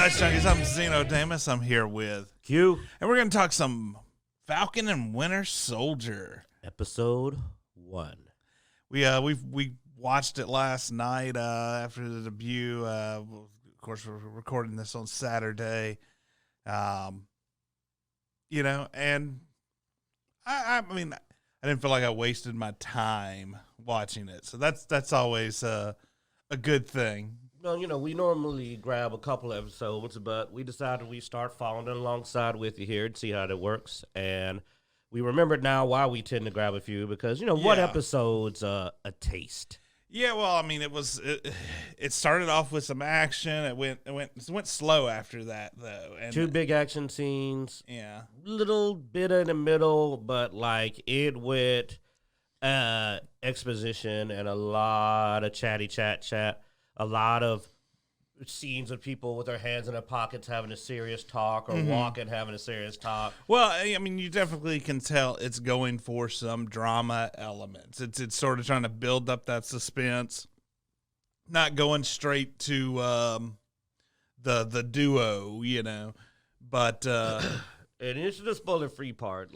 Dicejunkies, I'm Xeno. I'm here with Q. And we're going to talk some Falcon and Winter Soldier. Episode 1. We watched it last night after the debut. Of course, we're recording this on Saturday. And I mean, I didn't feel like I wasted my time watching it. So that's always a good thing. Well, we normally grab a couple episodes, but we decided we'd start following it alongside with you here and see how that works. And we remembered now why we tend to grab a few because, what episode's a taste? Yeah, well, I mean, it started off with some action. It went slow after that, though. And 2 big action scenes. Yeah. Little bit in the middle, but it went exposition and a lot of chatty chat. A lot of scenes of people with their hands in their pockets having a serious talk or walking having a serious talk. Well, I mean, you definitely can tell it's going for some drama elements. It's sort of trying to build up that suspense, not going straight to the duo, But and it's the spoiler-free part.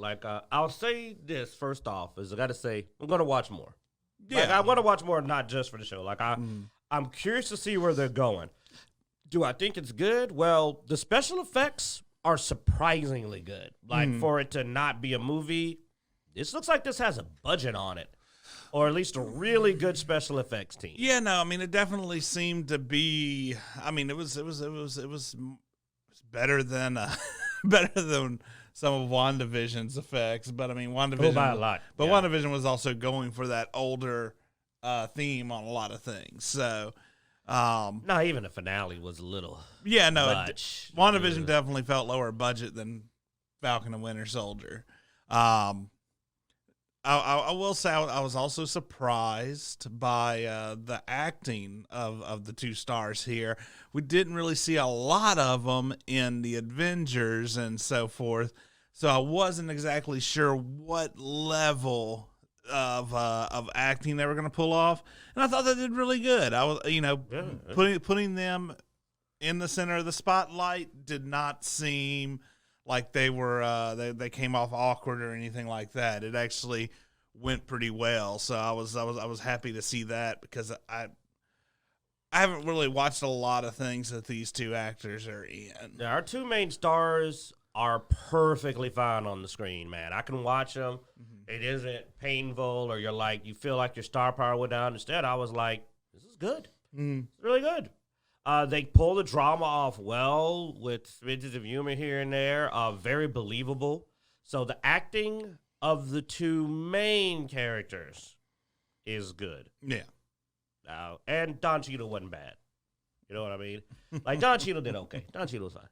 I'll say this first off is I got to say I'm going to watch more. Yeah, I want to watch more, not just for the show. I'm curious to see where they're going. Do I think it's good? Well, the special effects are surprisingly good. For it to not be a movie, this looks like this has a budget on it, or at least a really good special effects team. Yeah, no, I mean, it definitely seemed to be. I mean, it was better than better than some of WandaVision's effects, but I mean, WandaVision by a lot. But yeah. WandaVision was also going for that older theme on a lot of things. So, no, even the finale was a little. Yeah, no, much. WandaVision definitely felt lower budget than Falcon and Winter Soldier. I will say I was also surprised by the acting of the 2 stars here. We didn't really see a lot of them in the Avengers and so forth, so I wasn't exactly sure what level of acting they were going to pull off, and I thought they did really good. I was, putting them in the center of the spotlight did not seem like they were they came off awkward or anything like that. It actually went pretty well, so I was happy to see that because I haven't really watched a lot of things that these 2 actors are in. Yeah, our 2 main stars are perfectly fine on the screen, man. I can watch them. It isn't painful or you feel like your star power went down. Instead, I was like, this is good. It's really good. They pull the drama off well with smidges of humor here and there. Very believable. So the acting of the 2 main characters is good. Yeah. And Don Cheadle wasn't bad. You know what I mean? Don Cheadle did okay. Don Cheadle was fine.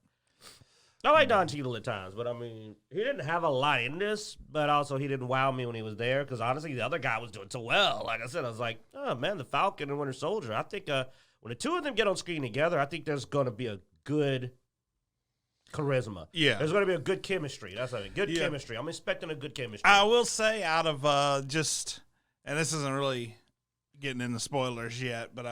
I like Don Cheadle at times, but I mean, he didn't have a lot in this, but also he didn't wow me when he was there because honestly, the other guy was doing so well. Like I said, I was like, oh man, the Falcon and Winter Soldier. I think when the 2 of them get on screen together, I think there's going to be a good charisma. Yeah. There's going to be a good chemistry. That's what I mean. Good chemistry. I'm expecting a good chemistry. I will say out of and this isn't really getting into spoilers yet, but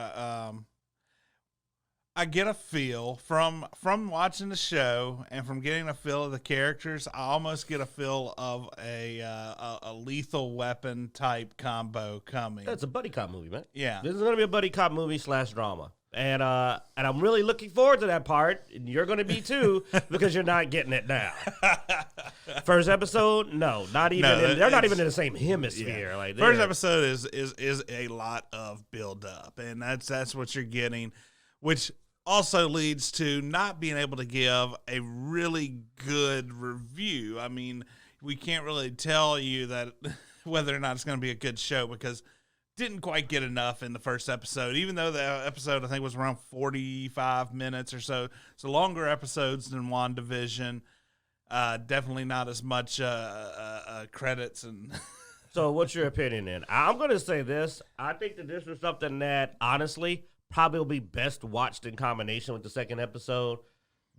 I get a feel from watching the show and from getting a feel of the characters. I almost get a feel of a Lethal Weapon type combo coming. It's a buddy cop movie, man. Yeah, this is going to be a buddy cop movie / drama, and I'm really looking forward to that part. And you're going to be too because you're not getting it now. First episode, no, not even. No, they're not even in the same hemisphere. Yeah. First episode is a lot of build up, and that's what you're getting, which also leads to not being able to give a really good review. I mean, we can't really tell you that whether or not it's going to be a good show because didn't quite get enough in the first episode, even though the episode, I think, was around 45 minutes or so. So longer episodes than WandaVision. Definitely not as much credits. And So what's your opinion then? I'm going to say this. I think that this is something that, honestly, probably will be best watched in combination with the second episode,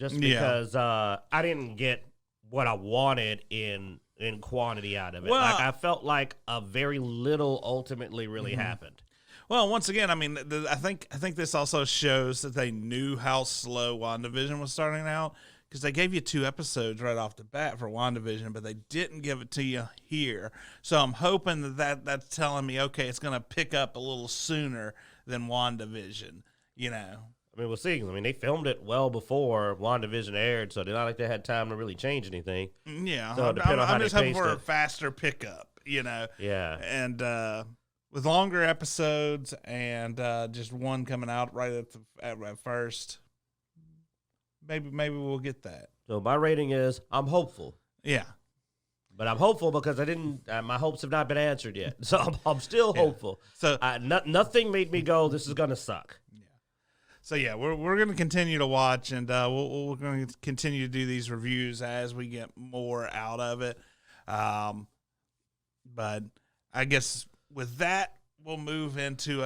just because I didn't get what I wanted in quantity out of it. Well, I felt like a very little ultimately really happened. Well, once again, I mean, I think this also shows that they knew how slow WandaVision was starting out, because they gave you 2 episodes right off the bat for WandaVision, but they didn't give it to you here. So I'm hoping that's telling me, okay, it's going to pick up a little sooner than WandaVision, you know. I mean, we'll see. I mean, they filmed it well before WandaVision aired, so it's not like they had time to really change anything. Yeah, so I'm just hoping for a faster pickup, you know. Yeah. And with longer episodes and just one coming out right at first, maybe we'll get that. So my rating is I'm hopeful. Yeah. But I'm hopeful because I didn't. My hopes have not been answered yet, so I'm still hopeful. So nothing made me go, "This is gonna suck." Yeah. So yeah, we're going to continue to watch, and we're going to continue to do these reviews as we get more out of it. But I guess with that, we'll move into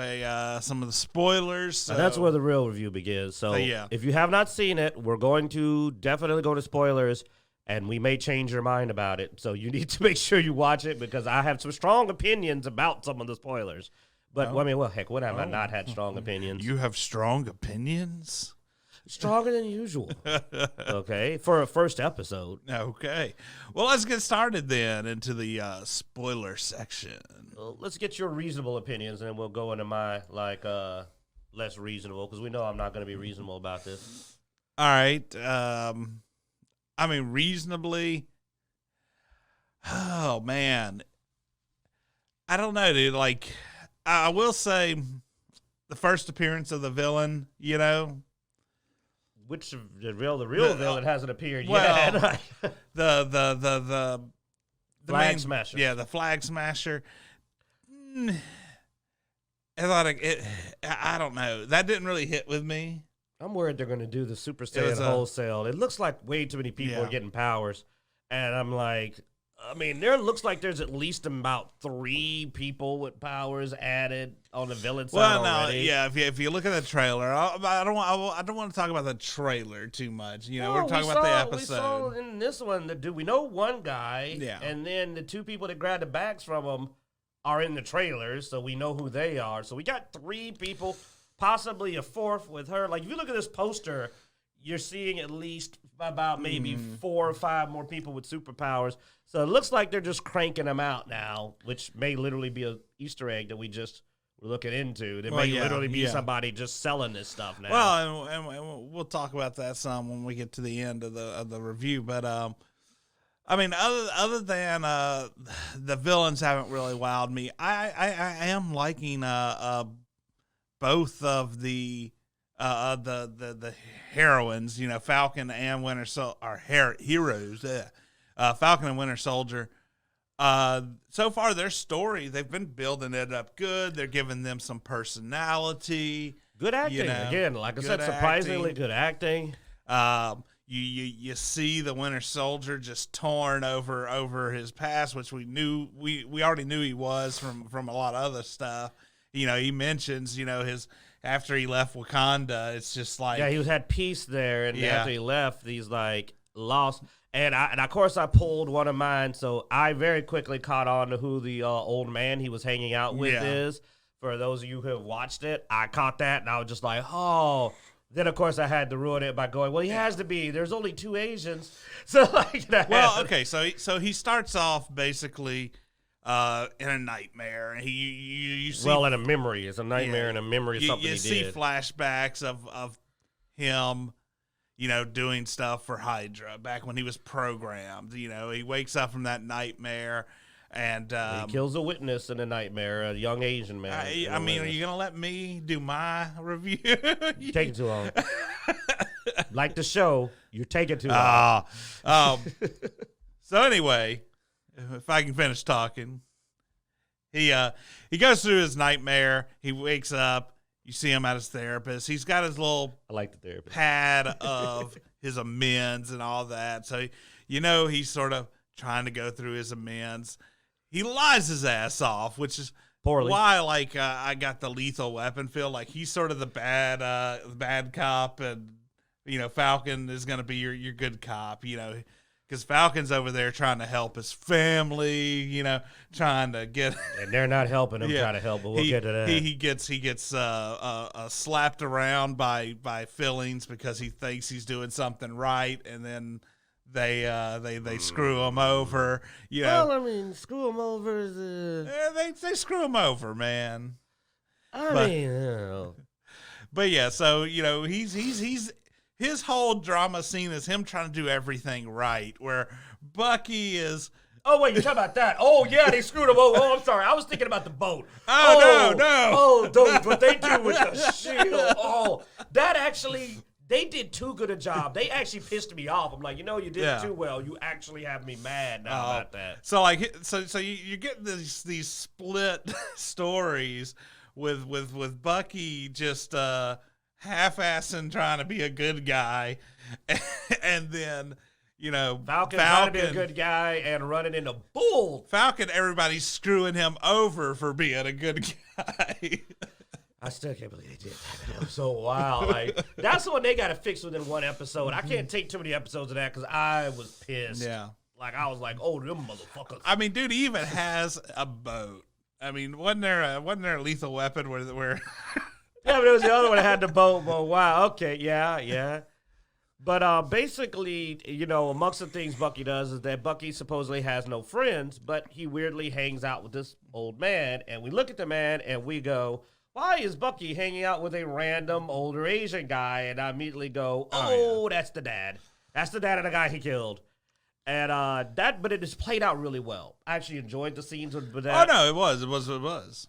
some of the spoilers. So that's where the real review begins. So if you have not seen it, we're going to definitely go to spoilers. And we may change your mind about it. So you need to make sure you watch it because I have some strong opinions about some of the spoilers. But, I mean, well, heck, when have I not had strong opinions? You have strong opinions? Stronger than usual. Okay, for a first episode. Okay. Well, let's get started then into the spoiler section. Well, let's get your reasonable opinions, and then we'll go into my, less reasonable, because we know I'm not going to be reasonable about this. All right. I mean, reasonably, oh, man. I don't know, dude. Like, I will say the first appearance of the villain, you know. Which the real villain hasn't appeared yet. the Flag Smasher. Yeah, the Flag Smasher. I don't know. That didn't really hit with me. I'm worried they're going to do the Super Saiyan wholesale. It looks like way too many people are getting powers. And I'm like, I mean, looks like there's at least about 3 people with powers added on the villain side already. Yeah, if you look at the trailer, I don't want to talk about the trailer too much. You know, we're talking about the episode. We saw in this one, we know one guy, and then the 2 people that grabbed the bags from him are in the trailers, so we know who they are. So we got 3 people. Possibly a 4th with her. Like, if you look at this poster, you're seeing at least about maybe 4 or 5 more people with superpowers. So it looks like they're just cranking them out now, which may literally be an Easter egg that we're looking into. There may literally be somebody just selling this stuff now. Well, and we'll talk about that some when we get to the end of the review. But I mean, other than the villains haven't really wowed me. I am liking both of the heroines, you know, Falcon and Winter Soldier, are heroes. Falcon and Winter Soldier. So far, their story, they've been building it up good. They're giving them some personality. Good acting. You know, again, like I said, surprisingly good acting. You see the Winter Soldier just torn over his past, which we already knew he was from a lot of other stuff. You know, he mentions, you know, after he left Wakanda, it's just like... Yeah, he had peace there, and after he left, he's, like, lost. And of course, I pulled one of mine, so I very quickly caught on to who the old man he was hanging out with is. For those of you who have watched it, I caught that, and I was just like, oh... Then, of course, I had to ruin it by going, well, he has to be. There's only 2 Asians. So, like... okay, so he starts off, basically... in a nightmare, and you see, in a memory. It's a nightmare and a memory of something he did. You see flashbacks of him, you know, doing stuff for Hydra back when he was programmed. You know, he wakes up from that nightmare, and he kills a witness in a nightmare, a young Asian man. I mean, are you gonna let me do my review? You're taking too long. Like the show, you're taking too long. So anyway. If I can finish talking, he goes through his nightmare. He wakes up. You see him at his therapist. He's got his little pad of his amends and all that. So, you know, he's sort of trying to go through his amends. He lies his ass off, which is poorly why, like, I got the Lethal Weapon feel. Like, he's sort of the bad cop, and, you know, Falcon is going to be your good cop, you know. because Falcon's over there trying to help his family, trying to get. And they're not helping him try to help, but we'll get to that. He gets slapped around by Fillings because he thinks he's doing something right, and then they screw him over. Well, I mean, screw him over is they screw him over, man. But yeah, so he's his whole drama scene is him trying to do everything right, where Bucky is. Oh wait, you're talking about that? Oh yeah, they screwed him over. Oh, I'm sorry, I was thinking about the boat. No. Oh, dude, what they do with the shield? Oh, that actually. They did too good a job. They actually pissed me off. I'm like, you did too well. You actually have me mad now about that. So so you get these split stories with Bucky just half-assing trying to be a good guy, and then Falcon trying to be a good guy and running into bull. Falcon, everybody's screwing him over for being a good guy. I still can't believe they did that. That was so wild. Like, that's the one they got to fix within one episode. I can't take too many episodes of that because I was pissed. Yeah. Like, I was like, oh, them motherfuckers. I mean, dude, he even has a boat. I mean, wasn't there a lethal weapon where Yeah, but it was the other one that had the boat. Well, wow. Okay. Yeah. But basically, amongst the things Bucky does is that Bucky supposedly has no friends, but he weirdly hangs out with this old man. And we look at the man and we go, why is Bucky hanging out with a random older Asian guy? And I immediately go, that's the dad. That's the dad of the guy he killed. And but it just played out really well. I actually enjoyed the scenes with that. Oh no, it was.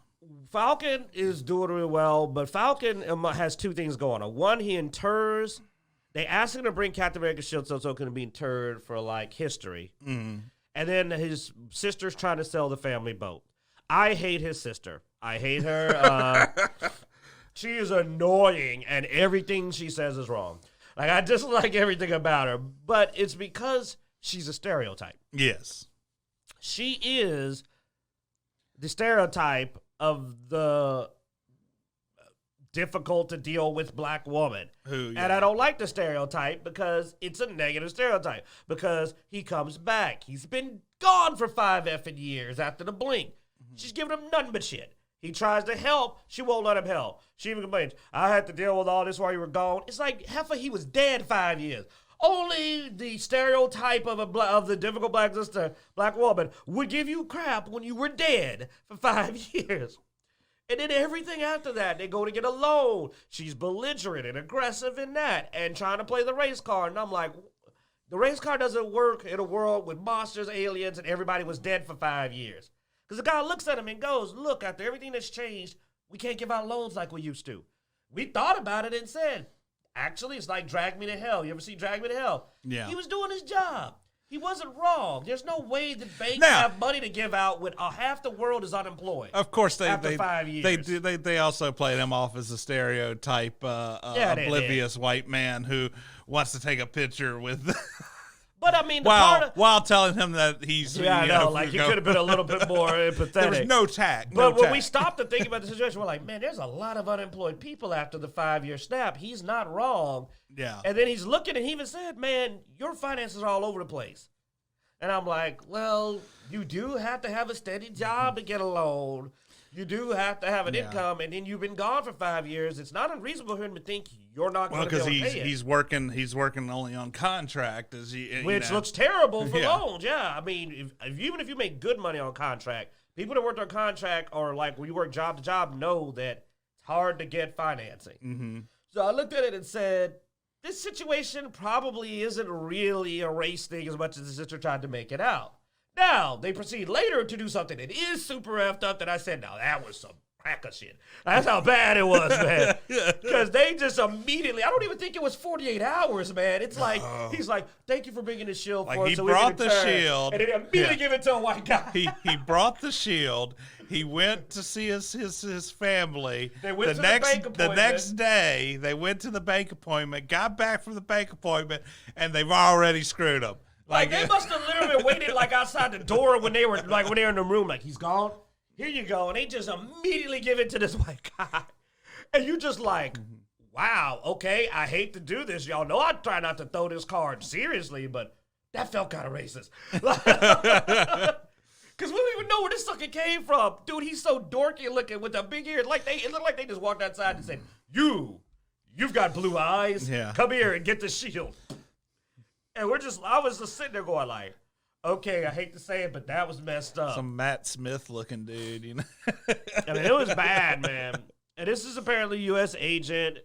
Falcon is doing really well, but Falcon has two things going on. One, he inters. They asked him to bring Captain America's shield so it can be interred for like history. Mm. And then his sister's trying to sell the family boat. I hate his sister. I hate her. She is annoying, and everything she says is wrong. Like, I dislike everything about her, but it's because she's a stereotype. Yes. She is the stereotype of the difficult to deal with black woman. And I don't like the stereotype because it's a negative stereotype. Because he comes back. He's been gone for 5 effing years after the blink. She's giving him nothing but shit. He tries to help. She won't let him help. She even complains, I had to deal with all this while you were gone. It's like, heifer, he was dead 5 years. Only the stereotype of the difficult black woman would give you crap when you were dead for 5 years. And then everything after that, they go to get a loan. She's belligerent and aggressive in that and trying to play the race card. And I'm like, the race card doesn't work in a world with monsters, aliens, and everybody was dead for 5 years. Because the guy looks at him and goes, look, after everything that's changed, we can't give out loans like we used to. We thought about it and said, actually, it's like Drag Me to Hell. You ever see Drag Me to Hell? Yeah. He was doing his job. He wasn't wrong. There's no way the banks have money to give out when half the world is unemployed. Of course, after 5 years. They also played him off as a stereotype, oblivious white man who wants to take a picture with. But I mean, while telling him that he's he could have been a little bit more empathetic. There was no tact. But when we stopped to think about the situation, we're like, man, there's a lot of unemployed people after the 5-year snap. He's not wrong. Yeah. And then he's looking and he even said, man, your finances are all over the place. And I'm like, well, you do have to have a steady job to get a loan. You do have to have an income, and then you've been gone for 5 years. It's not unreasonable for him to think you're not going to be able to pay it. He's working only on contract, which looks terrible for loans. Yeah, I mean, even if you make good money on contract, people that worked on contract or like when you work job to job know that it's hard to get financing. Mm-hmm. So I looked at it and said, this situation probably isn't really a race thing as much as the sister tried to make it out. Now, they proceed later to do something that is super effed up that I said, now that was some cracker shit. That's how bad it was, man. Because they just immediately, I don't even think it was 48 hours, man. It's like, he's like, thank you for bringing the shield for us. He brought the shield. And then immediately give it to a white guy. He brought the shield. He went to see his family. They went to the bank appointment. The next day, they went to the bank appointment, got back from the bank appointment, and they've already screwed him. Like they must have literally waited like outside the door when they were in the room, like he's gone. Here you go, and they just immediately give it to this white guy, and you just like, wow, okay. I hate to do this, y'all know I try not to throw this card seriously, but that felt kind of racist. Because we don't even know where this sucker came from. Dude, he's so dorky looking with the big ears. It looked like they just walked outside and said, you've got blue eyes. Yeah. Come here and get the shield. And I was just sitting there going like, okay, I hate to say it, but that was messed up. Some Matt Smith looking dude, you know. I mean, it was bad, man. And this is apparently U.S. agent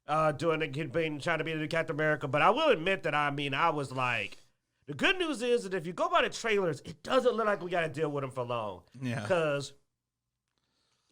trying to be the Captain America. But I will admit that, I was like, the good news is that if you go by the trailers, it doesn't look like we got to deal with him for long. Yeah. Because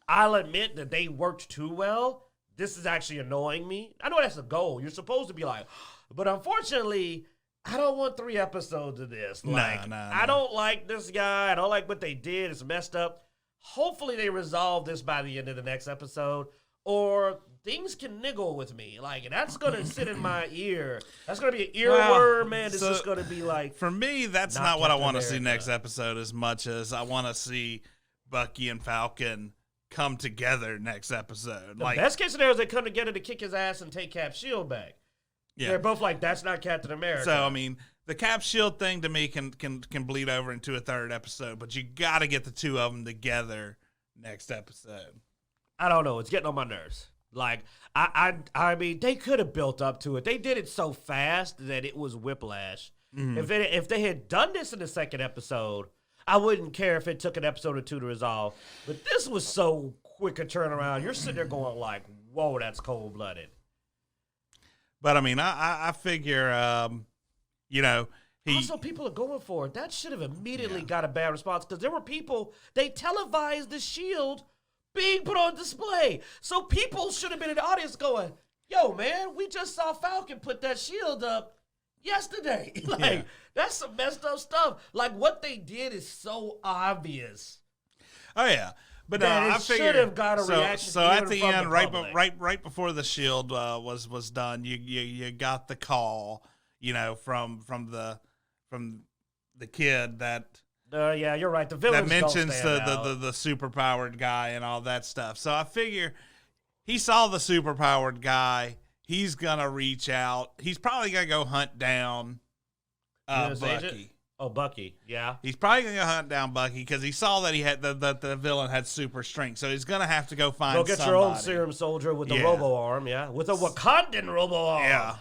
I'll admit that they worked too well. This is actually annoying me. I know that's the goal. You're supposed to be like, but unfortunately, I don't want 3 episodes of this. Like, I don't like this guy. I don't like what they did. It's messed up. Hopefully they resolve this by the end of the next episode, or things can niggle with me. Like, that's going to sit in my ear. That's going to be an earworm, man. This is going to be like... For me, that's not what I want to see next episode as much as I want to see Bucky and Falcon come together next episode. The best case scenario is they come together to kick his ass and take Cap's shield back. Yeah. They're both like, that's not Captain America. So, I mean, the Cap shield thing to me can bleed over into a 3rd episode, but you got to get the 2 of them together next episode. I don't know. It's getting on my nerves. Like, I mean, they could have built up to it. They did it so fast that it was whiplash. Mm. If they had done this in the 2nd episode, I wouldn't care if it took an episode or 2 to resolve. But this was so quick a turnaround. You're sitting there going like, whoa, that's cold-blooded. But, I mean, I figure, you know. Also, people are going for it. That should have immediately got a bad response because there were people, they televised the shield being put on display. So people should have been in the audience going, yo, man, we just saw Falcon put that shield up yesterday. That's some messed up stuff. Like, what they did is so obvious. Oh, yeah. But no, I figured should have got a reaction. So at the end, right before the shield was done, you got the call, you know, from the kid that. Yeah, you're right. The villains that mentions the superpowered guy and all that stuff. So I figure he saw the superpowered guy. He's gonna reach out. He's probably gonna go hunt down Bucky. Oh, Bucky, yeah. He's probably going to hunt down Bucky because he saw that he had the villain had super strength. So he's going to have to go find somebody. Go get your own serum soldier with a robo arm, yeah. With a Wakandan robo arm. Yeah.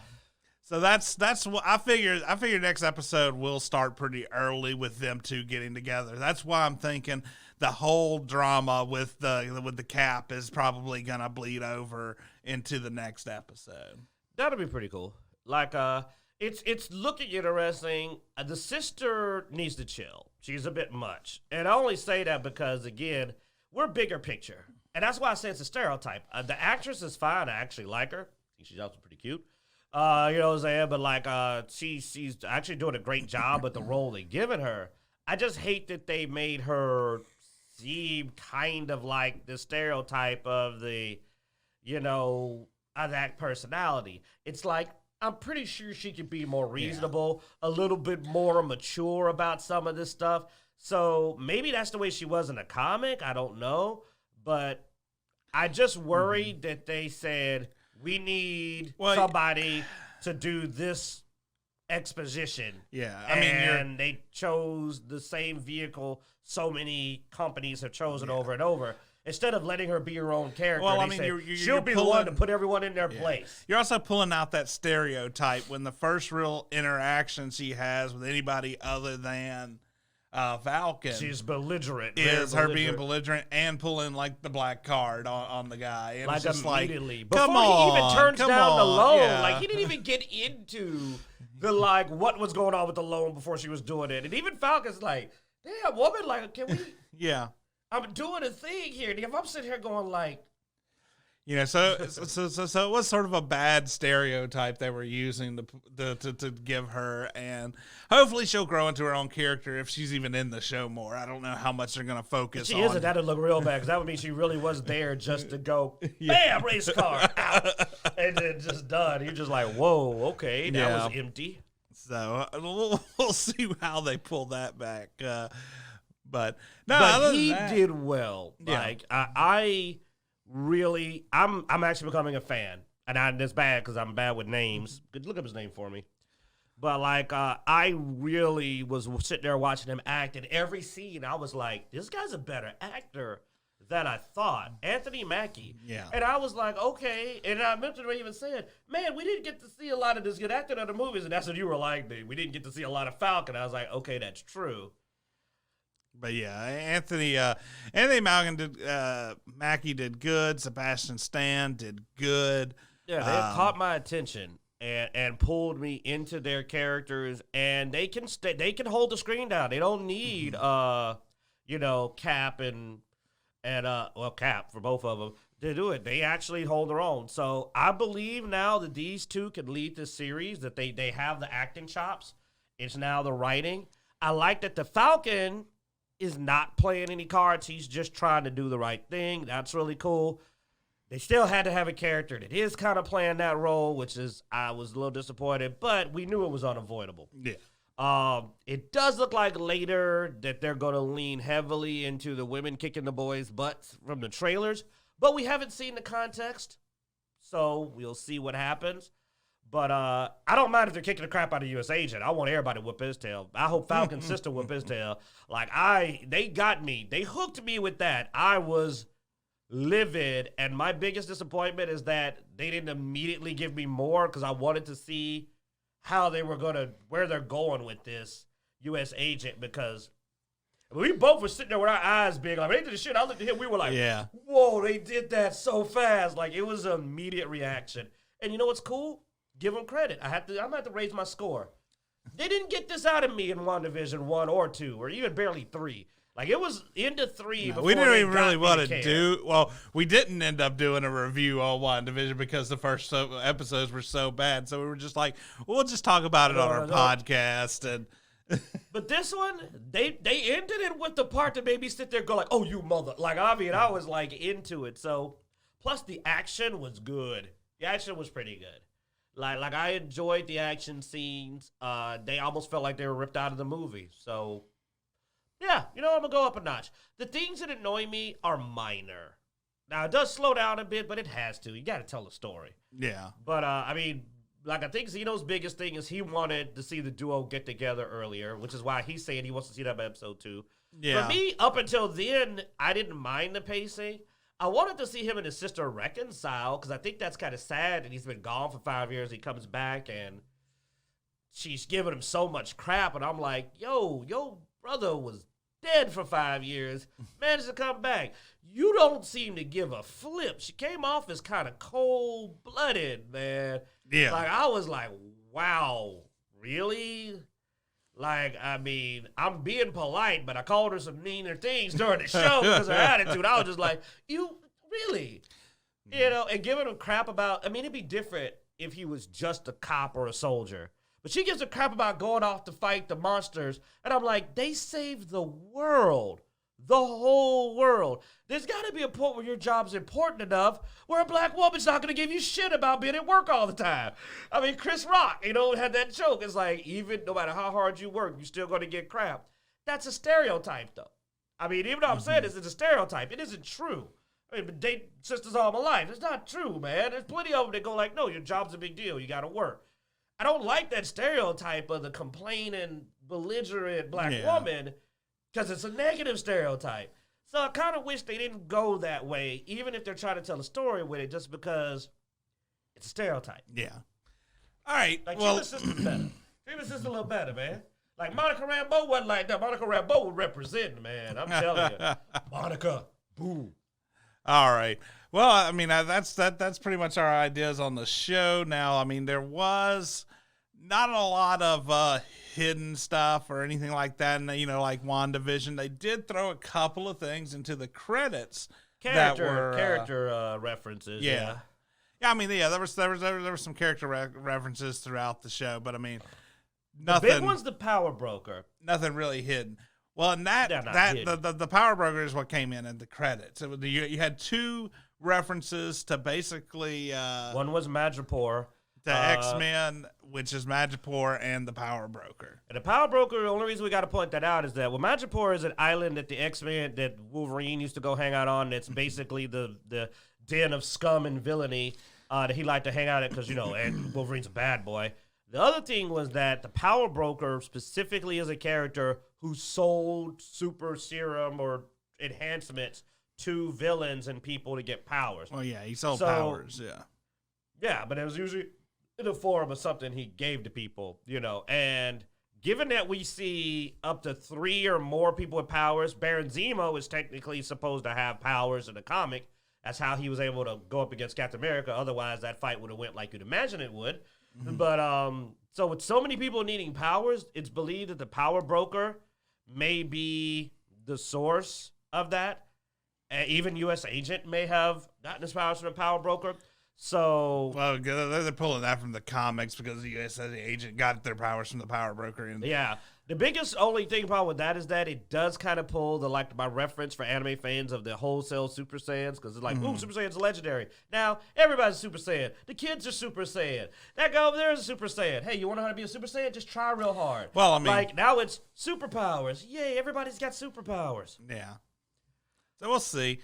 So that's what I figured. I figured next episode will start pretty early with them 2 getting together. That's why I'm thinking the whole drama with the Cap is probably going to bleed over into the next episode. That'll be pretty cool. Like, It's looking interesting. The sister needs to chill. She's a bit much. And I only say that because, again, we're bigger picture. And that's why I say it's a stereotype. The actress is fine. I actually like her. I think she's also pretty cute. You know what I'm saying? But, like, she's actually doing a great job with the role they've given her. I just hate that they made her seem kind of like the stereotype of the, you know, of that personality. It's like, I'm pretty sure she could be more reasonable, a little bit more mature about some of this stuff. So maybe that's the way she was in the comic. I don't know. But I just worried that they said, we need somebody to do this exposition. Yeah. And they chose the same vehicle so many companies have chosen over and over. Instead of letting her be her own character, she'll be the one to put everyone in their place. You're also pulling out that stereotype when the first real interaction she has with anybody other than Falcon. She's belligerent. Is her being belligerent and pulling like the black card on the guy. And like it's just immediately. Like, before he even turns down the loan. Like, he didn't even get into the, like, what was going on with the loan before she was doing it. And even Falcon's like, damn, woman, like, can we... Yeah. I'm doing a thing here. If I'm sitting here going like, you know, so it was sort of a bad stereotype they were using to give her, and hopefully she'll grow into her own character if she's even in the show more. I don't know how much they're going to focus on. She isn't. That'd look real bad because that would mean she really was there just to go, bam, race car, out, and then just done. You're just like, whoa, okay, that was empty. So we'll see how they pull that back. But he did well. Yeah. Like I'm actually becoming a fan, and it's bad because I'm bad with names. Look up his name for me. But like, I really was sitting there watching him act, and every scene I was like, this guy's a better actor than I thought. Anthony Mackie. Yeah. And I was like, okay. And I mentioned or even said, man, we didn't get to see a lot of this good acting in the movies. And that's what you were like, dude. We didn't get to see a lot of Falcon. I was like, okay, that's true. But yeah, Anthony Mackie did good. Sebastian Stan did good. Yeah, they caught my attention and pulled me into their characters, and they can hold the screen down. They don't need Cap and Cap for both of them to do it. They actually hold their own. So I believe now that these two can lead this series, that they have the acting chops. It's now the writing. I like that the Falcon is not playing any cards. He's just trying to do the right thing. That's really cool. They still had to have a character that is kind of playing that role, which is, I was a little disappointed, but we knew it was unavoidable. Yeah. It does look like later that they're going to lean heavily into the women kicking the boys' butts from the trailers, but we haven't seen the context, so we'll see what happens. But I don't mind if they're kicking the crap out of U.S. Agent. I want everybody to whip his tail. I hope Falcon's sister whip his tail. Like, they got me. They hooked me with that. I was livid, and my biggest disappointment is that they didn't immediately give me more because I wanted to see how they were where they're going with this U.S. Agent, because we both were sitting there with our eyes big. Like, they did the shit. I looked at him. We were like, yeah. Whoa, they did that so fast. Like, it was an immediate reaction. And you know what's cool? Give them credit. I'm going to have to raise my score. They didn't get this out of me in WandaVision 1 or 2, or even barely 3. Like, it was into 3 before we didn't they even got really me want to to care. do. Well, we didn't end up doing a review on WandaVision because the first episodes were so bad. So we were just like, we'll just talk about it on our podcast. And but this one, they ended it with the part that made me sit there and go like, oh, you mother. Like, I mean, I was like into it. So, plus the action was good. The action was pretty good. Like I enjoyed the action scenes. They almost felt like they were ripped out of the movie. So, yeah, I'm going to go up a notch. The things that annoy me are minor. Now, it does slow down a bit, but it has to. You got to tell the story. yeah. But, I mean, like, I think Xeno's biggest thing is he wanted to see the duo get together earlier, which is why he's saying he wants to see that by episode 2. Yeah. For me, up until then, I didn't mind the pacing. I wanted to see him and his sister reconcile because I think that's kind of sad that he's been gone for 5 years. He comes back and she's giving him so much crap. And I'm like, yo, your brother was dead for 5 years, managed to come back. You don't seem to give a flip. She came off as kind of cold-blooded, man. Yeah. Like, I was like, wow, really? Like, I mean, I'm being polite, but I called her some meaner things during the show because of her attitude. I was just like, you really? And giving him crap about, I mean, it'd be different if he was just a cop or a soldier. But she gives a crap about going off to fight the monsters. And I'm like, they saved the world. The whole world. There's got to be a point where your job's important enough where a black woman's not going to give you shit about being at work all the time. I mean, Chris Rock, had that joke. It's like, even no matter how hard you work, you're still going to get crap. That's a stereotype, though. I mean, even though I'm saying this, it's a stereotype. It isn't true. I mean, been dating sisters all my life. It's not true, man. There's plenty of them that go like, no, your job's a big deal. You got to work. I don't like that stereotype of the complaining, belligerent black woman because it's a negative stereotype. So I kind of wish they didn't go that way, even if they're trying to tell a story with it, just because it's a stereotype. Yeah. All right. Like, well, Treatment Sister's better. Treatment Sister's a little better, man. Like, Monica Rambeau wasn't like that. Monica Rambeau would represent, man. I'm telling you. Monica, boom. All right. Well, I mean, that's pretty much our ideas on the show. Now, I mean, there was not a lot of hidden stuff or anything like that. And, like WandaVision, they did throw a couple of things into the credits character references. Yeah. I mean, there were some character references throughout the show, but I mean, nothing. The big one's the power broker. Nothing really hidden. Well, and the power broker is what came in the credits. You had two references to basically one was Madripoor. To X-Men, which is Madripoor, and the Power Broker. And the Power Broker, the only reason we got to point that out is that, Madripoor is an island that the X-Men, that Wolverine used to go hang out on. That's basically the den of scum and villainy that he liked to hang out at because, and Wolverine's a bad boy. The other thing was that the Power Broker specifically is a character who sold super serum or enhancements to villains and people to get powers. Well, yeah, he sold powers, yeah. Yeah, but it was usually in the form of something he gave to people, and given that we see up to 3 or more people with powers, Baron Zemo is technically supposed to have powers in the comic. That's how he was able to go up against Captain America. Otherwise, that fight would have went like you'd imagine it would. Mm-hmm. But so with so many people needing powers, it's believed that the Power Broker may be the source of that. Even U.S. Agent may have gotten his powers from the Power Broker. So, well, they're pulling that from the comics because the U.S. Agent got their powers from the Power Broker. And yeah, the biggest only thing problem with that is that it does kind of pull my reference for anime fans of the wholesale Super Saiyans, because it's like, ooh, Super Saiyan's legendary. Now everybody's Super Saiyan. The kids are Super Saiyan. That guy over there is a Super Saiyan. Hey, you want to know how to be a Super Saiyan? Just try real hard. Well, I mean, like now it's superpowers. Yay, everybody's got superpowers. Yeah. So we'll see.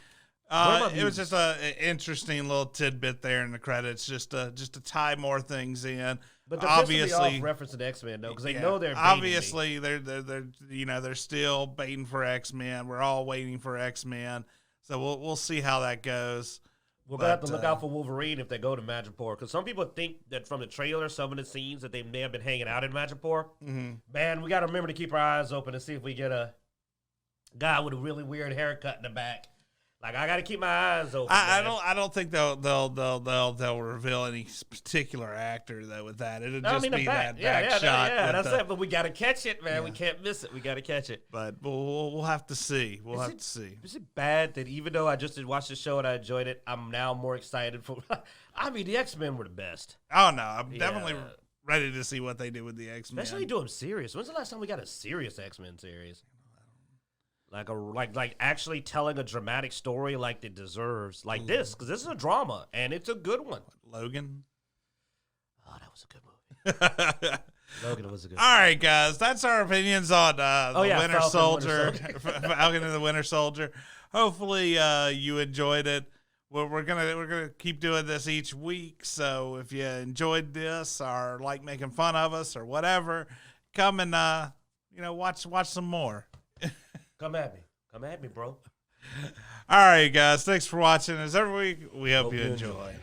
It was just an interesting little tidbit there in the credits, just to tie more things in. But they're obviously off reference to the X-Men though, because they know they're obviously they're still baiting for X-Men. We're all waiting for X-Men, so we'll see how that goes. We're gonna have to look out for Wolverine if they go to Madripoor, because some people think that from the trailer, some of the scenes that they may have been hanging out in Madripoor. Mm-hmm. Man, we got to remember to keep our eyes open and see if we get a guy with a really weird haircut in the back. Like, I got to keep my eyes open. I don't think they'll reveal any particular actor though with that. It'll just be that back shot. Yeah, that's it. But we got to catch it, man. Yeah. We can't miss it. We got to catch it. But we'll have to see. Is it bad that even though I just did watch the show and I enjoyed it, I'm now more excited for? I mean, the X-Men were the best. Oh no, I'm definitely ready to see what they do with the X-Men. Especially do them serious. When's the last time we got a serious X-Men series? Like actually telling a dramatic story like it deserves, like this, because this is a drama and it's a good one. Logan. Oh, that was a good movie. Logan was a good. All right, guys, that's our opinions on the Winter Soldier, Falcon and the Winter Soldier. Hopefully, you enjoyed it. We're gonna keep doing this each week. So if you enjoyed this or like making fun of us or whatever, come and watch some more. Come at me, bro. All right, guys. Thanks for watching. As every week, we hope you enjoy.